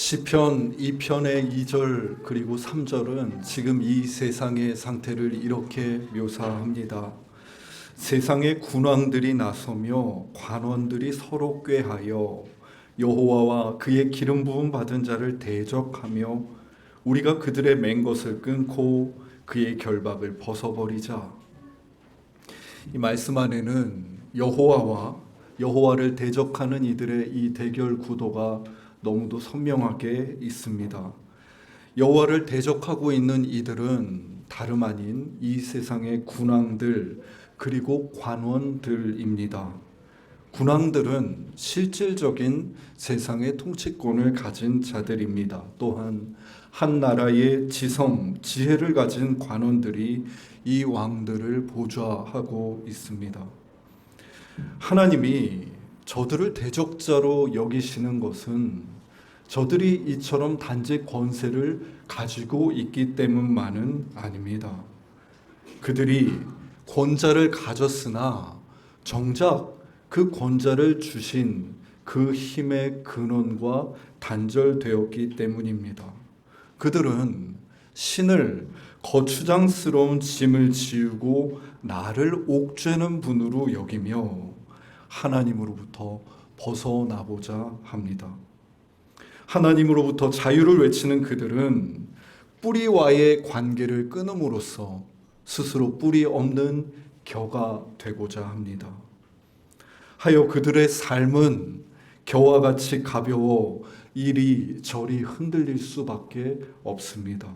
시편 2편의 2절 그리고 3절은 지금 이 세상의 상태를 이렇게 묘사합니다. 세상의 군왕들이 나서며 관원들이 서로 꾀하여 여호와와 그의 기름 부음 받은 자를 대적하며 우리가 그들의 맨 것을 끊고 그의 결박을 벗어버리자. 이 말씀 안에는 여호와를 대적하는 이들의 이 대결 구도가 너무도 선명하게 있습니다. 여호와를 대적하고 있는 이들은 다름 아닌 이 세상의 군왕들 그리고 관원들입니다. 군왕들은 실질적인 세상의 통치권을 가진 자들입니다. 또한 한 나라의 지혜를 가진 관원들이 이 왕들을 보좌하고 있습니다. 하나님이 저들을 대적자로 여기시는 것은 저들이 이처럼 단지 권세를 가지고 있기 때문만은 아닙니다. 그들이 권자를 가졌으나 정작 그 권자를 주신 그 힘의 근원과 단절되었기 때문입니다. 그들은 신을 거추장스러운 짐을 지우고 나를 옥죄는 분으로 여기며 하나님으로부터 벗어나보자 합니다. 하나님으로부터 자유를 외치는 그들은 뿌리와의 관계를 끊음으로써 스스로 뿌리 없는 겨가 되고자 합니다. 하여 그들의 삶은 겨와 같이 가벼워 이리저리 흔들릴 수밖에 없습니다.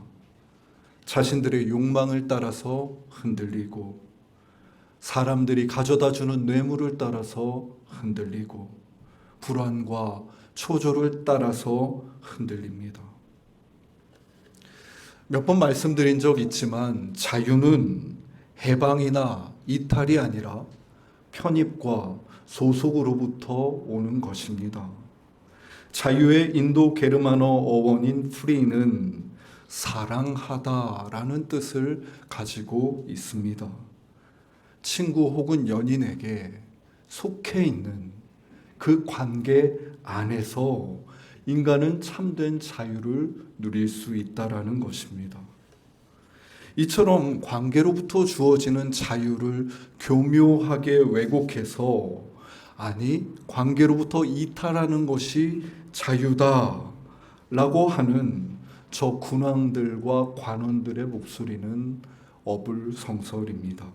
자신들의 욕망을 따라서 흔들리고 사람들이 가져다주는 뇌물을 따라서 흔들리고 불안과 초조를 따라서 흔들립니다. 몇 번 말씀드린 적 있지만 자유는 해방이나 이탈이 아니라 편입과 소속으로부터 오는 것입니다. 자유의 인도 게르만어 어원인 프리는 사랑하다라는 뜻을 가지고 있습니다. 친구 혹은 연인에게 속해 있는 그 관계 안에서 인간은 참된 자유를 누릴 수 있다라는 것입니다. 이처럼 관계로부터 주어지는 자유를 교묘하게 왜곡해서 아니 관계로부터 이탈하는 것이 자유다라고 하는 저 군왕들과 관원들의 목소리는 어불성설입니다.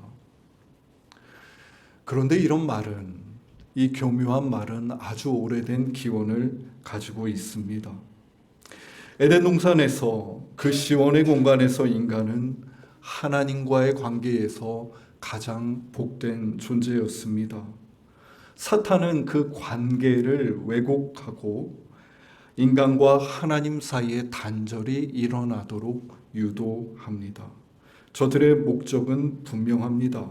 그런데 이 교묘한 말은 아주 오래된 기원을 가지고 있습니다. 에덴 동산에서 그 시원의 공간에서 인간은 하나님과의 관계에서 가장 복된 존재였습니다. 사탄은 그 관계를 왜곡하고 인간과 하나님 사이에 단절이 일어나도록 유도합니다. 저들의 목적은 분명합니다.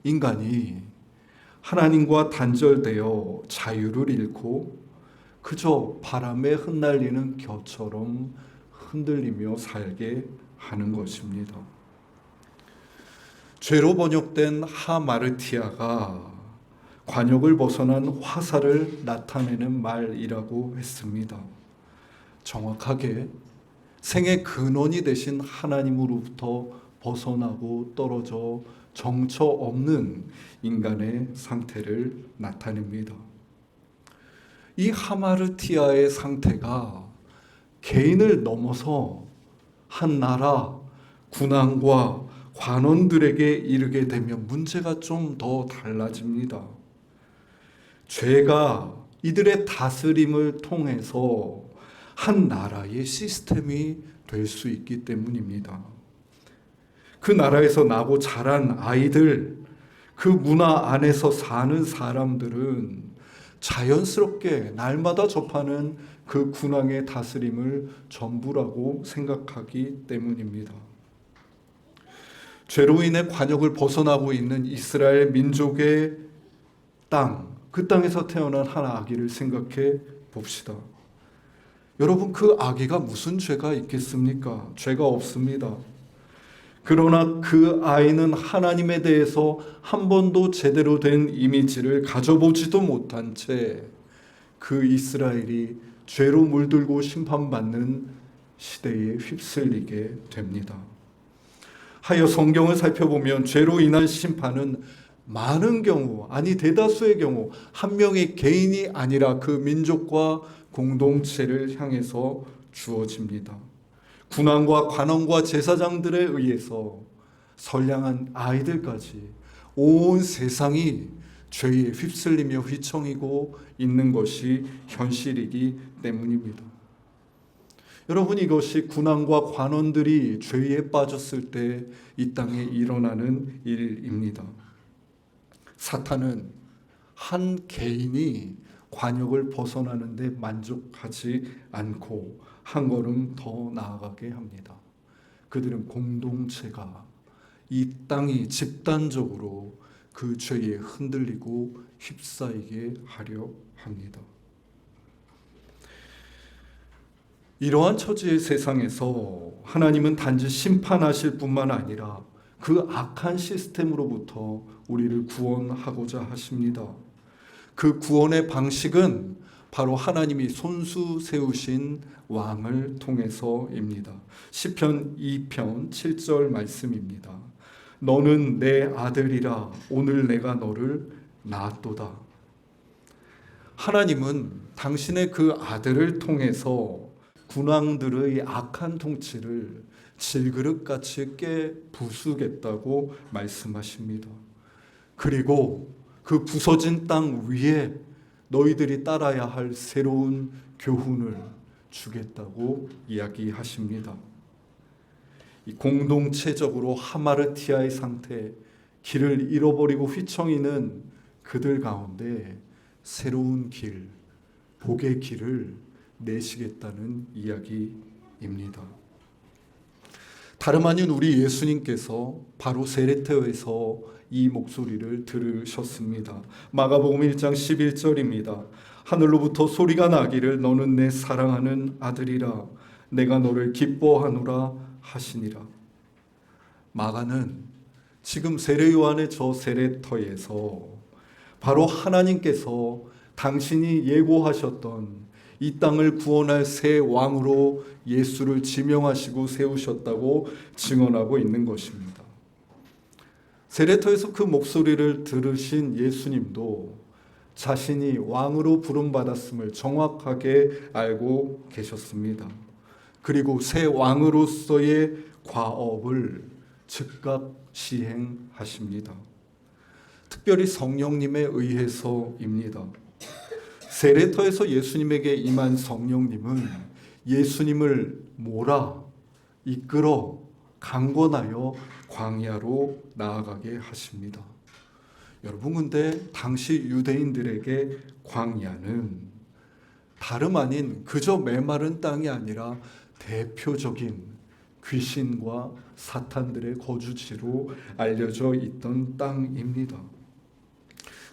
인간이 하나님과 단절되어 자유를 잃고 그저 바람에 흩날리는 겨처럼 흔들리며 살게 하는 것입니다. 죄로 번역된 하마르티아가 관역을 벗어난 화살을 나타내는 말이라고 했습니다. 정확하게 생의 근원이 되신 하나님으로부터 벗어나고 떨어져 정처 없는 인간의 상태를 나타냅니다. 이 하마르티아의 상태가 개인을 넘어서 한 나라, 군왕과 관원들에게 이르게 되면 문제가 좀 더 달라집니다. 죄가 이들의 다스림을 통해서 한 나라의 시스템이 될 수 있기 때문입니다. 그 나라에서 나고 자란 아이들, 그 문화 안에서 사는 사람들은 자연스럽게 날마다 접하는 그 군왕의 다스림을 전부라고 생각하기 때문입니다. 죄로 인해 관역을 벗어나고 있는 이스라엘 민족의 땅, 그 땅에서 태어난 한 아기를 생각해 봅시다. 여러분, 그 아기가 무슨 죄가 있겠습니까? 죄가 없습니다. 그러나 그 아이는 하나님에 대해서 한 번도 제대로 된 이미지를 가져보지도 못한 채 그 이스라엘이 죄로 물들고 심판받는 시대에 휩쓸리게 됩니다. 하여 성경을 살펴보면 죄로 인한 심판은 많은 경우, 아니 대다수의 경우 한 명의 개인이 아니라 그 민족과 공동체를 향해서 주어집니다. 군왕과 관원과 제사장들에 의해서 선량한 아이들까지 온 세상이 죄에 휩쓸리며 휘청이고 있는 것이 현실이기 때문입니다. 여러분, 이것이 군왕과 관원들이 죄에 빠졌을 때 이 땅에 일어나는 일입니다. 사탄은 한 개인이 관역을 벗어나는 데 만족하지 않고 한 걸음 더 나아가게 합니다. 그들은 공동체가, 이 땅이 집단적으로 그 죄에 흔들리고 휩싸이게 하려 합니다. 이러한 처지의 세상에서 하나님은 단지 심판하실 뿐만 아니라 그 악한 시스템으로부터 우리를 구원하고자 하십니다. 그 구원의 방식은 바로 하나님이 손수 세우신 왕을 통해서입니다. 시편 2편 7절 말씀입니다. 너는 내 아들이라 오늘 내가 너를 낳았도다. 하나님은 당신의 그 아들을 통해서 군왕들의 악한 통치를 질그릇같이 깨부수겠다고 말씀하십니다. 그리고 그 부서진 땅 위에 너희들이 따라야 할 새로운 교훈을 주겠다고 이야기하십니다. 이 공동체적으로 하마르티아의 상태, 길을 잃어버리고 휘청이는 그들 가운데 새로운 길, 복의 길을 내시겠다는 이야기입니다. 다름 아닌 우리 예수님께서 바로 세례터에서 이 목소리를 들으셨습니다. 마가복음 1장 11절입니다. 하늘로부터 소리가 나기를 너는 내 사랑하는 아들이라 내가 너를 기뻐하노라 하시니라. 마가는 지금 세례 요한의 저 세례터에서 바로 하나님께서 당신이 예고하셨던 이 땅을 구원할 새 왕으로 예수를 지명하시고 세우셨다고 증언하고 있는 것입니다. 세례터에서 그 목소리를 들으신 예수님도 자신이 왕으로 부름받았음을 정확하게 알고 계셨습니다. 그리고 새 왕으로서의 과업을 즉각 시행하십니다. 특별히 성령님에 의해서입니다. 세례터에서 예수님에게 임한 성령님은 예수님을 몰아 이끌어 강권하여 광야로 나아가게 하십니다. 여러분, 근데 당시 유대인들에게 광야는 다름 아닌 그저 메마른 땅이 아니라 대표적인 귀신과 사탄들의 거주지로 알려져 있던 땅입니다.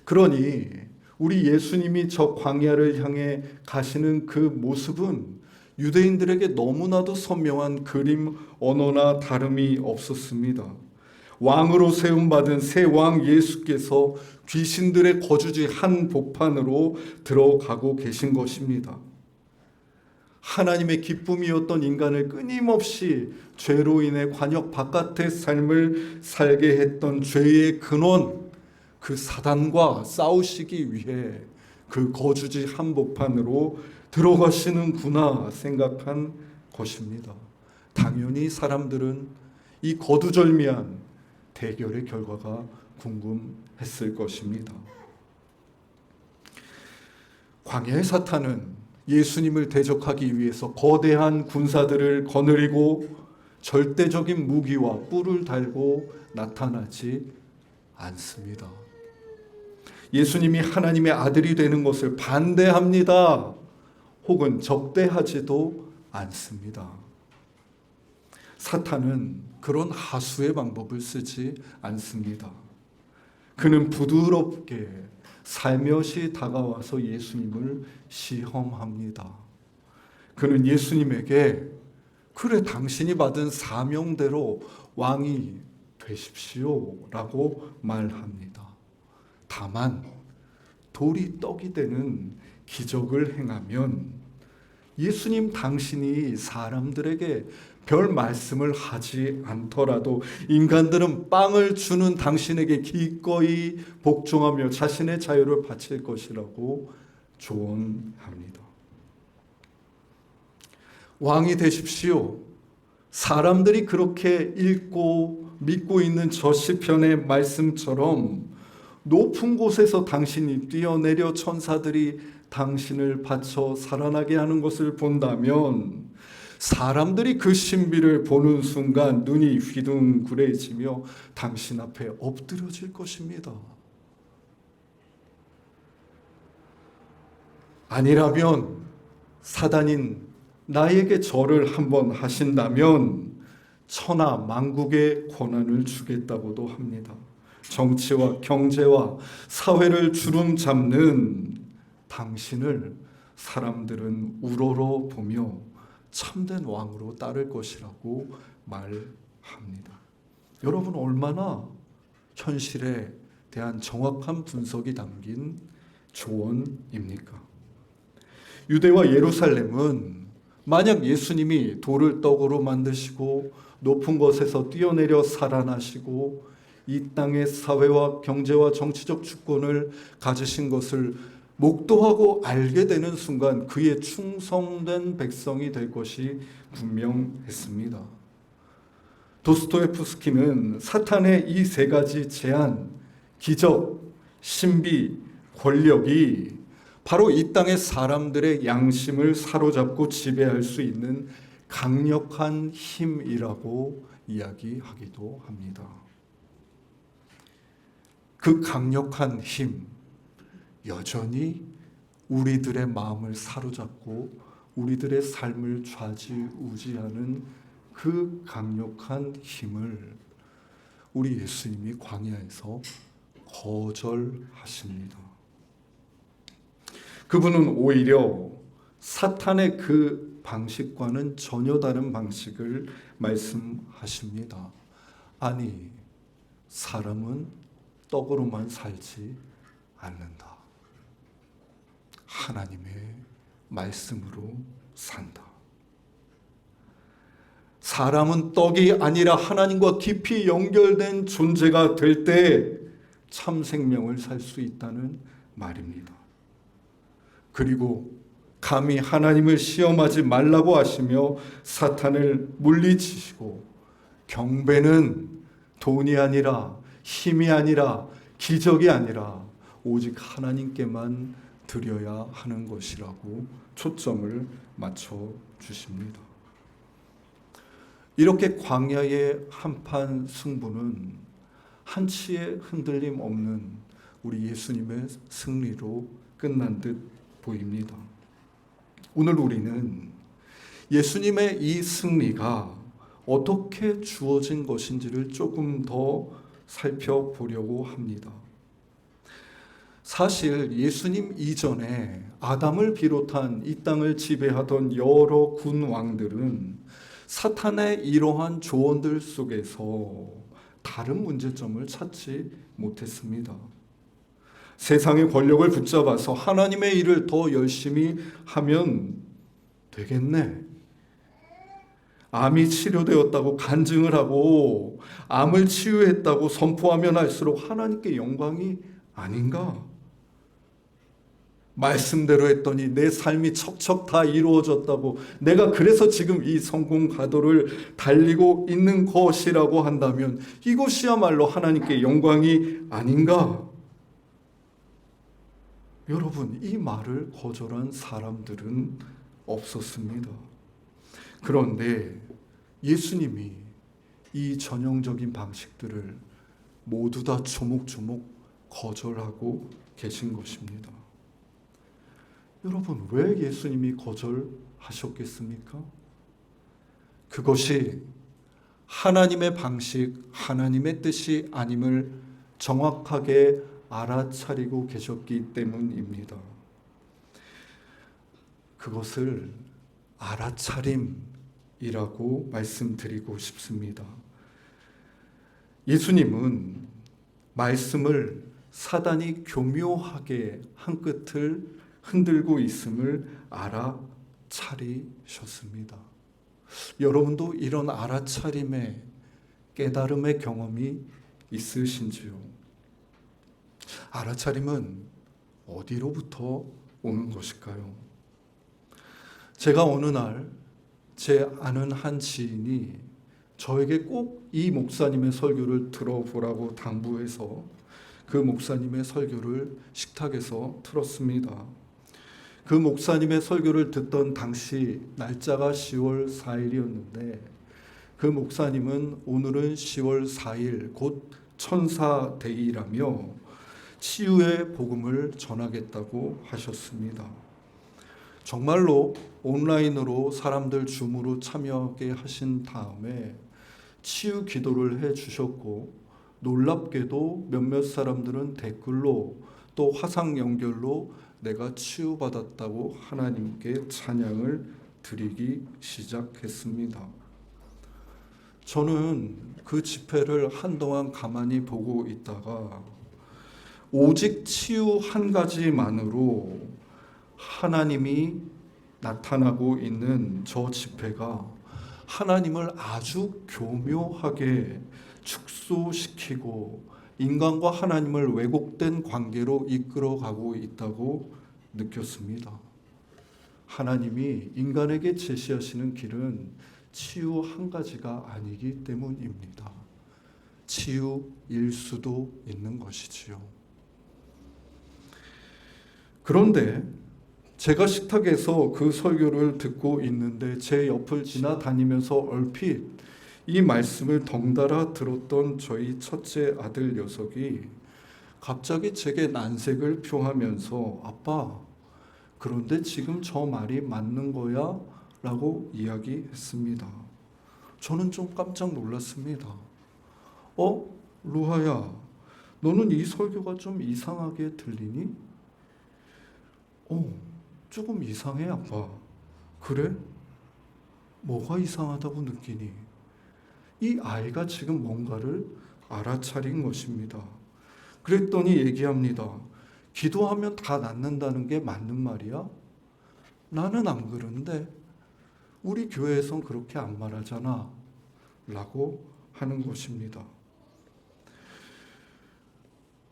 그러니 우리 예수님이 저 광야를 향해 가시는 그 모습은 유대인들에게 너무나도 선명한 그림 언어나 다름이 없었습니다. 왕으로 세움받은 새 왕 예수께서 귀신들의 거주지 한복판으로 들어가고 계신 것입니다. 하나님의 기쁨이었던 인간을 끊임없이 죄로 인해 관역 바깥의 삶을 살게 했던 죄의 근원, 그 사단과 싸우시기 위해 그 거주지 한복판으로 들어가시는구나 생각한 것입니다. 당연히 사람들은 이 거두절미한 대결의 결과가 궁금했을 것입니다. 광야의 사탄은 예수님을 대적하기 위해서 거대한 군사들을 거느리고 절대적인 무기와 뿔을 달고 나타나지 않습니다. 예수님이 하나님의 아들이 되는 것을 반대합니다. 혹은 적대하지도 않습니다. 사탄은 그런 하수의 방법을 쓰지 않습니다. 그는 부드럽게 살며시 다가와서 예수님을 시험합니다. 그는 예수님에게 그래 당신이 받은 사명대로 왕이 되십시오 라고 말합니다. 다만 돌이 떡이 되는 기적을 행하면 예수님 당신이 사람들에게 별 말씀을 하지 않더라도 인간들은 빵을 주는 당신에게 기꺼이 복종하며 자신의 자유를 바칠 것이라고 조언합니다. 왕이 되십시오. 사람들이 그렇게 읽고 믿고 있는 저 시편의 말씀처럼 높은 곳에서 당신이 뛰어내려 천사들이 당신을 바쳐 살아나게 하는 것을 본다면 사람들이 그 신비를 보는 순간 눈이 휘둥그레지며 당신 앞에 엎드려질 것입니다. 아니라면 사단인 나에게 절을 한번 하신다면 천하 만국의 권한을 주겠다고도 합니다. 정치와 경제와 사회를 주름 잡는 당신을 사람들은 우러러 보며 참된 왕으로 따를 것이라고 말합니다. 여러분, 얼마나 현실에 대한 정확한 분석이 담긴 조언입니까? 유대와 예루살렘은 만약 예수님이 돌을 떡으로 만드시고 높은 곳에서 뛰어내려 살아나시고 이 땅의 사회와 경제와 정치적 주권을 가지신 것을 목도하고 알게 되는 순간 그의 충성된 백성이 될 것이 분명했습니다. 도스토옙스키는 사탄의 이 세 가지 제안, 기적, 신비, 권력이 바로 이 땅의 사람들의 양심을 사로잡고 지배할 수 있는 강력한 힘이라고 이야기하기도 합니다. 그 강력한 힘, 여전히 우리들의 마음을 사로잡고 우리들의 삶을 좌지우지하는 그 강력한 힘을 우리 예수님이 광야에서 거절하십니다. 그분은 오히려 사탄의 그 방식과는 전혀 다른 방식을 말씀하십니다. 아니, 사람은 떡으로만 살지 않는다. 하나님의 말씀으로 산다. 사람은 떡이 아니라 하나님과 깊이 연결된 존재가 될 때 참 생명을 살 수 있다는 말입니다. 그리고 감히 하나님을 시험하지 말라고 하시며 사탄을 물리치시고 경배는 돈이 아니라 힘이 아니라 기적이 아니라 오직 하나님께만 드려야 하는 것이라고 초점을 맞춰 주십니다. 이렇게 광야의 한판 승부는 한치의 흔들림 없는 우리 예수님의 승리로 끝난 듯 보입니다. 오늘 우리는 예수님의 이 승리가 어떻게 주어진 것인지를 조금 더 살펴보려고 합니다. 사실 예수님 이전에 아담을 비롯한 이 땅을 지배하던 여러 군 왕들은 사탄의 이러한 조언들 속에서 다른 문제점을 찾지 못했습니다. 세상의 권력을 붙잡아서 하나님의 일을 더 열심히 하면 되겠네. 암이 치료되었다고 간증을 하고 암을 치유했다고 선포하면 할수록 하나님께 영광이 아닌가? 말씀대로 했더니 내 삶이 척척 다 이루어졌다고, 내가 그래서 지금 이 성공 가도를 달리고 있는 것이라고 한다면 이것이야말로 하나님께 영광이 아닌가? 여러분, 이 말을 거절한 사람들은 없었습니다. 그런데 예수님이 이 전형적인 방식들을 모두 다 조목조목 거절하고 계신 것입니다. 여러분, 왜 예수님이 거절하셨겠습니까? 그것이 하나님의 방식, 하나님의 뜻이 아님을 정확하게 알아차리고 계셨기 때문입니다. 그것을 알아차림이라고 말씀드리고 싶습니다. 예수님은 말씀을 사단이 교묘하게 한 끝을 흔들고 있음을 알아 알아차리셨습니다. 여러분도 이런 알아차림의 깨달음의 경험이 있으신지요? 알아차림은 어디로부터 오는 것일까요? 제가 어느 날 제 아는 한 지인이 저에게 꼭 이 목사님의 설교를 들어보라고 당부해서 그 목사님의 설교를 식탁에서 틀었습니다. 그 목사님의 설교를 듣던 당시 날짜가 10월 4일이었는데 그 목사님은 오늘은 10월 4일 곧 천사데이라며 치유의 복음을 전하겠다고 하셨습니다. 정말로 온라인으로 사람들 줌으로 참여하게 하신 다음에 치유 기도를 해 주셨고, 놀랍게도 몇몇 사람들은 댓글로 또 화상 연결로 내가 치유받았다고 하나님께 찬양을 드리기 시작했습니다. 저는 그 집회를 한동안 가만히 보고 있다가 오직 치유 한 가지만으로 하나님이 나타나고 있는 저 집회가 하나님을 아주 교묘하게 축소시키고 인간과 하나님을 왜곡된 관계로 이끌어가고 있다고 느꼈습니다. 하나님이 인간에게 제시하시는 길은 치유 한 가지가 아니기 때문입니다. 치유일 수도 있는 것이지요. 그런데 제가 식탁에서 그 설교를 듣고 있는데 제 옆을 지나다니면서 얼핏 이 말씀을 덩달아 들었던 저희 첫째 아들 녀석이 갑자기 제게 난색을 표하면서 아빠, 그런데 지금 저 말이 맞는 거야? 라고 이야기했습니다. 저는 좀 깜짝 놀랐습니다. 루아야, 너는 이 설교가 좀 이상하게 들리니? 조금 이상해 아빠. 그래? 뭐가 이상하다고 느끼니? 이 아이가 지금 뭔가를 알아차린 것입니다. 그랬더니 얘기합니다. 기도하면 다 낫는다는 게 맞는 말이야? 나는 안 그런데 우리 교회에선 그렇게 안 말하잖아 라고 하는 것입니다.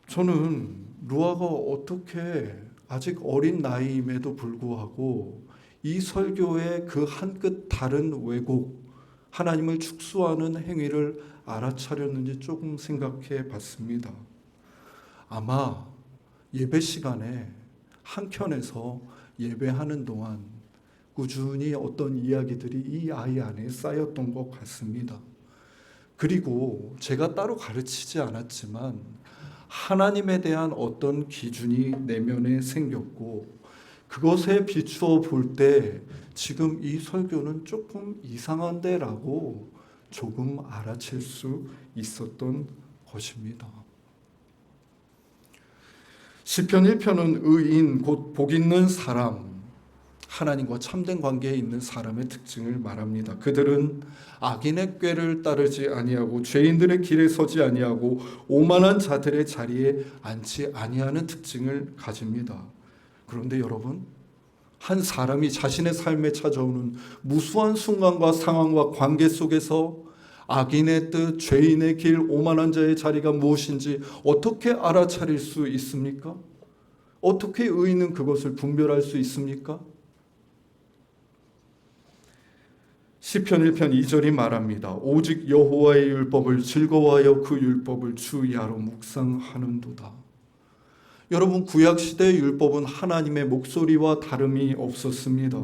저는 루아가 어떻게 아직 어린 나이임에도 불구하고 이 설교의 그 한 끗 다른 왜곡, 하나님을 축소하는 행위를 알아차렸는지 조금 생각해 봤습니다. 아마 예배 시간에 한켠에서 예배하는 동안 꾸준히 어떤 이야기들이 이 아이 안에 쌓였던 것 같습니다. 그리고 제가 따로 가르치지 않았지만 하나님에 대한 어떤 기준이 내면에 생겼고 그것에 비추어 볼 때 지금 이 설교는 조금 이상한데 라고 조금 알아챌 수 있었던 것입니다. 시편 1편은 의인 곧 복 있는 사람, 하나님과 참된 관계에 있는 사람의 특징을 말합니다. 그들은 악인의 꾀를 따르지 아니하고 죄인들의 길에 서지 아니하고 오만한 자들의 자리에 앉지 아니하는 특징을 가집니다. 그런데 여러분, 한 사람이 자신의 삶에 찾아오는 무수한 순간과 상황과 관계 속에서 악인의 뜻, 죄인의 길, 오만한 자의 자리가 무엇인지 어떻게 알아차릴 수 있습니까? 어떻게 의인은 그것을 분별할 수 있습니까? 시편 1편 2절이 말합니다. 오직 여호와의 율법을 즐거워하여 그 율법을 주야로 묵상하는도다. 여러분, 구약시대의 율법은 하나님의 목소리와 다름이 없었습니다.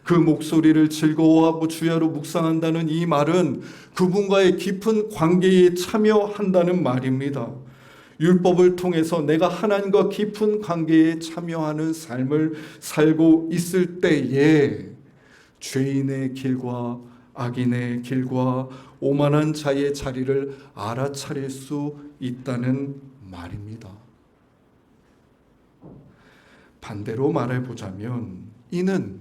그 목소리를 즐거워하고 주야로 묵상한다는 이 말은 그분과의 깊은 관계에 참여한다는 말입니다. 율법을 통해서 내가 하나님과 깊은 관계에 참여하는 삶을 살고 있을 때에 죄인의 길과 악인의 길과 오만한 자의 자리를 알아차릴 수 있다는 말입니다. 반대로 말해보자면 이는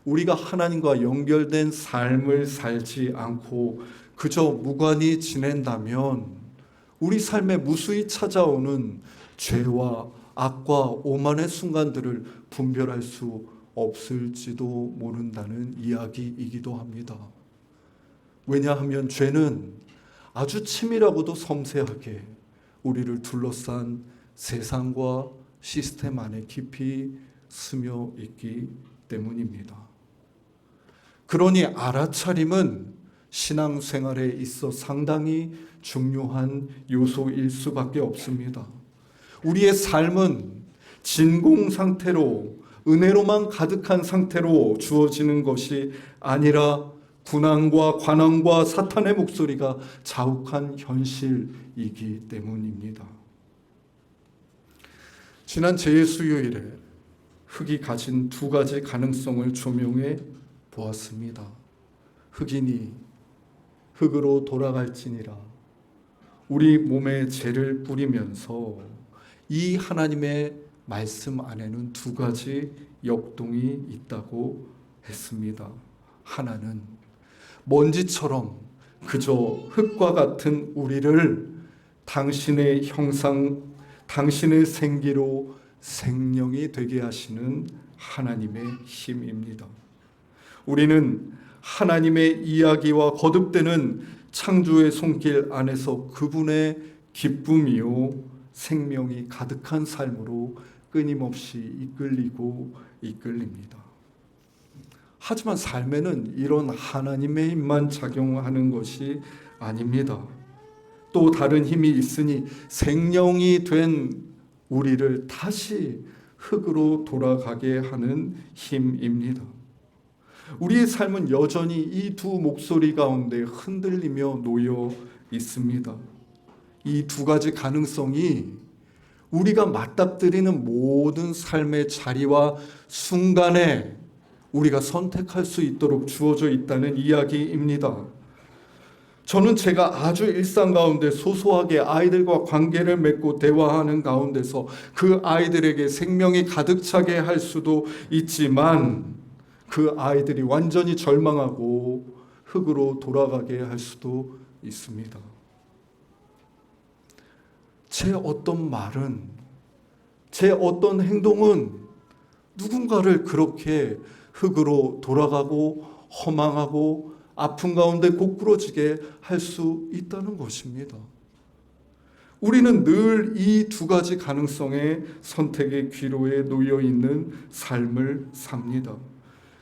우리가 하나님과 연결된 삶을 살지 않고 그저 무관히 지낸다면 우리 삶에 무수히 찾아오는 죄와 악과 오만의 순간들을 분별할 수 없을지도 모른다는 이야기이기도 합니다. 왜냐하면 죄는 아주 치밀하고도 섬세하게 우리를 둘러싼 세상과 시스템 안에 깊이 스며 있기 때문입니다. 그러니 알아차림은 신앙생활에 있어 상당히 중요한 요소일 수밖에 없습니다. 우리의 삶은 진공 상태로, 은혜로만 가득한 상태로 주어지는 것이 아니라 군왕과 관왕과 사탄의 목소리가 자욱한 현실이기 때문입니다. 지난 제수요일에 흙이 가진 두 가지 가능성을 조명해 보았습니다. 흙이니 흙으로 돌아갈지니라. 우리 몸에 죄를 뿌리면서 이 하나님의 말씀 안에는 두 가지 역동이 있다고 했습니다. 하나는 먼지처럼 그저 흙과 같은 우리를 당신의 형상, 당신의 생기로 생명이 되게 하시는 하나님의 힘입니다. 우리는 하나님의 이야기와 거듭되는 창조의 손길 안에서 그분의 기쁨이요 생명이 가득한 삶으로 끊임없이 이끌립니다. 하지만 삶에는 이런 하나님의 힘만 작용하는 것이 아닙니다. 또 다른 힘이 있으니 생명이 된 우리를 다시 흙으로 돌아가게 하는 힘입니다. 우리의 삶은 여전히 이 두 목소리 가운데 흔들리며 놓여 있습니다. 이 두 가지 가능성이 우리가 맞닥뜨리는 모든 삶의 자리와 순간에 우리가 선택할 수 있도록 주어져 있다는 이야기입니다. 저는 제가 아주 일상 가운데 소소하게 아이들과 관계를 맺고 대화하는 가운데서 그 아이들에게 생명이 가득 차게 할 수도 있지만 그 아이들이 완전히 절망하고 흙으로 돌아가게 할 수도 있습니다. 제 어떤 말은, 제 어떤 행동은 누군가를 그렇게 흙으로 돌아가고 허망하고 아픔 가운데 고꾸러지게 할 수 있다는 것입니다. 우리는 늘 이 두 가지 가능성의 선택의 기로에 놓여 있는 삶을 삽니다.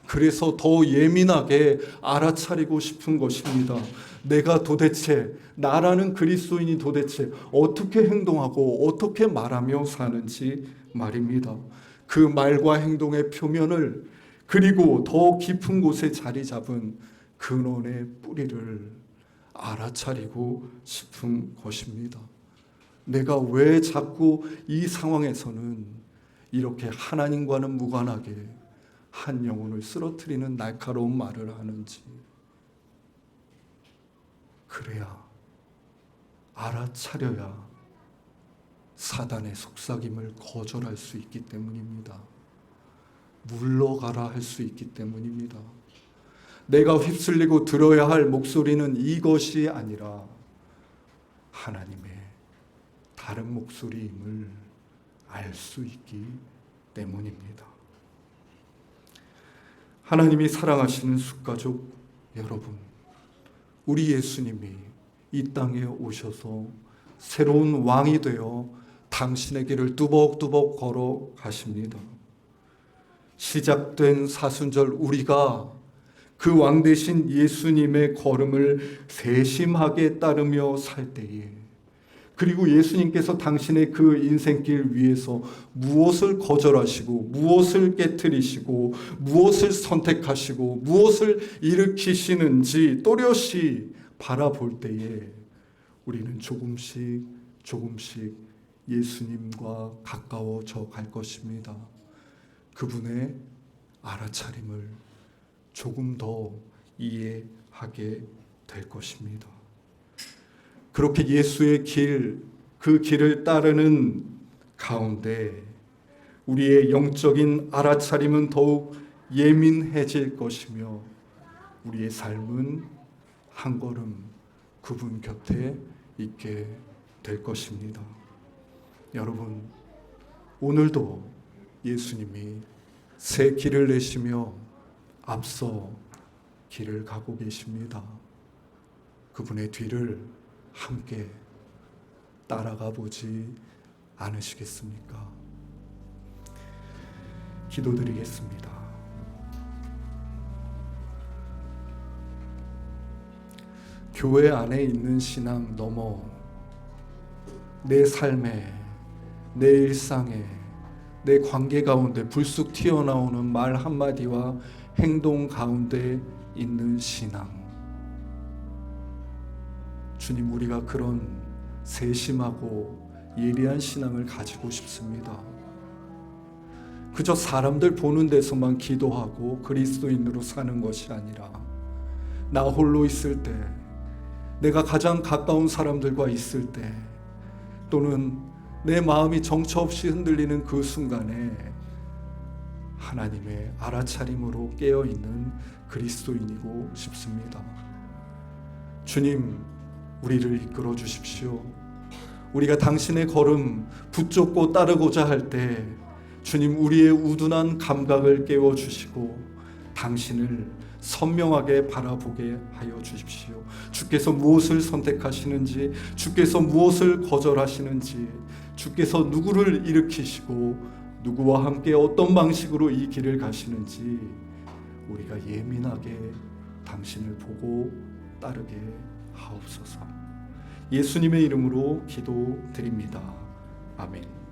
그래서 더 예민하게 알아차리고 싶은 것입니다. 내가 도대체, 나라는 그리스도인이 도대체 어떻게 행동하고 어떻게 말하며 사는지 말입니다. 그 말과 행동의 표면을, 그리고 더 깊은 곳에 자리 잡은 근원의 뿌리를 알아차리고 싶은 것입니다. 내가 왜 자꾸 이 상황에서는 이렇게 하나님과는 무관하게 한 영혼을 쓰러뜨리는 날카로운 말을 하는지, 그래야 알아차려야 사단의 속삭임을 거절할 수 있기 때문입니다. 물러가라 할 수 있기 때문입니다. 내가 휩쓸리고 들어야 할 목소리는 이것이 아니라 하나님의 다른 목소리임을 알 수 있기 때문입니다. 하나님이 사랑하시는 숫가족 여러분, 우리 예수님이 이 땅에 오셔서 새로운 왕이 되어 당신의 길을 뚜벅뚜벅 걸어가십니다. 시작된 사순절 우리가 그 왕 되신 예수님의 걸음을 세심하게 따르며 살 때에, 그리고 예수님께서 당신의 그 인생길 위에서 무엇을 거절하시고 무엇을 깨트리시고 무엇을 선택하시고 무엇을 일으키시는지 또렷이 바라볼 때에 우리는 조금씩 예수님과 가까워져 갈 것입니다. 그분의 알아차림을 조금 더 이해하게 될 것입니다. 그렇게 예수의 길, 그 길을 따르는 가운데 우리의 영적인 알아차림은 더욱 예민해질 것이며 우리의 삶은 한 걸음 그분 곁에 있게 될 것입니다. 여러분, 오늘도 예수님이 새 길을 내시며 앞서 길을 가고 계십니다. 그분의 뒤를 함께 따라가 보지 않으시겠습니까? 기도드리겠습니다. 교회 안에 있는 신앙 넘어 내 삶에, 내 일상에, 내 관계 가운데 불쑥 튀어나오는 말 한마디와 행동 가운데 있는 신앙. 주님, 우리가 그런 세심하고 예리한 신앙을 가지고 싶습니다. 그저 사람들 보는 데서만 기도하고 그리스도인으로 사는 것이 아니라 나 홀로 있을 때, 내가 가장 가까운 사람들과 있을 때, 또는 내 마음이 정처 없이 흔들리는 그 순간에 하나님의 알아차림으로 깨어있는 그리스도인이고 싶습니다. 주님, 우리를 이끌어 주십시오. 우리가 당신의 걸음 붙잡고 따르고자 할 때 주님, 우리의 우둔한 감각을 깨워주시고 당신을 선명하게 바라보게 하여 주십시오. 주께서 무엇을 선택하시는지, 주께서 무엇을 거절하시는지, 주께서 누구를 일으키시고 누구와 함께 어떤 방식으로 이 길을 가시는지 우리가 예민하게 당신을 보고 따르게 하옵소서. 예수님의 이름으로 기도드립니다. 아멘.